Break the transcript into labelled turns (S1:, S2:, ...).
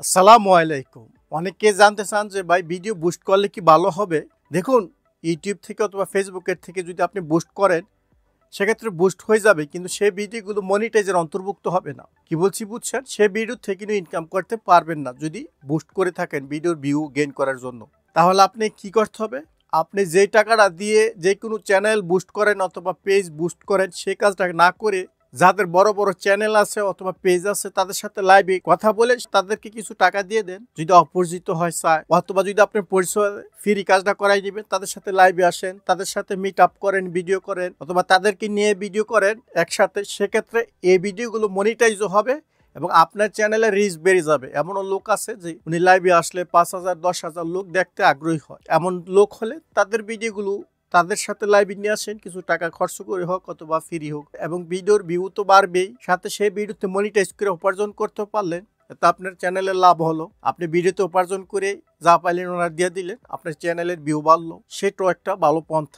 S1: আসসালামু আলাইকুম। অনেকে জানতে চান যে ভাই ভিডিও বুস্ট করলে কি ভালো হবে? দেখুন, ইউটিউব থেকে অথবা ফেসবুকের থেকে যদি আপনি বুস্ট করেন, সেক্ষেত্রে বুস্ট হয়ে যাবে, কিন্তু সেই ভিডিওগুলো মনিটাইজের অন্তর্ভুক্ত হবে না। কি বলছি বুঝছেন? সেই ভিডিও থেকে কিন্তু ইনকাম করতে পারবেন না যদি বুস্ট করে থাকেন ভিডিওর ভিউ গেইন করার জন্য। তাহলে আপনি কি করতে হবে? আপনি যেই টাকাটা দিয়ে যে কোনো চ্যানেল বুস্ট করেন অথবা পেজ বুস্ট করেন, সেই কাজটা না করে যাদের বড় বড় চ্যানেল আছে অথবা পেজ আছে তাদের সাথে লাইভে কথা বলে তাদেরকে কিছু টাকা দিয়ে দেন, যদি অপরিচিত হয় চায়, অথবা যদি আপনি পরিচয় ফ্রি কাজটা করাই দিবেন, তাদের সাথে লাইভে আসেন, তাদের সাথে মিট আপ করেন, ভিডিও করেন, অথবা তাদেরকে নিয়ে ভিডিও করেন একসাথে। সেক্ষেত্রে এই ভিডিওগুলো মনিটাইজও হবে এবং আপনার চ্যানেলে রিচ বেড়ে যাবে। এমনও লোক আছে যে উনি লাইভে আসলে 5,000 10,000 লোক দেখতে আগ্রহী হয়। এমন লোক হলে তাদের ভিডিওগুলো তাদের সাথে লাইভে নিয়ে আসেন, কিছু টাকা খরচ করে হোক অথবা ফ্রি হোক, এবং ভিডিওর ভিউ তো বাড়বেই, সাথে সেই ভিডিওতে মনিটাইজ করে উপার্জন করতে পারলেন, তা আপনার চ্যানেলের লাভ হলো। আপনি ভিডিওতে উপার্জন করে যা পাইলেন ওনার দিয়ে দিলেন, আপনার চ্যানেলের ভিউ বাড়লো, সেটাও একটা ভালো পন্থা।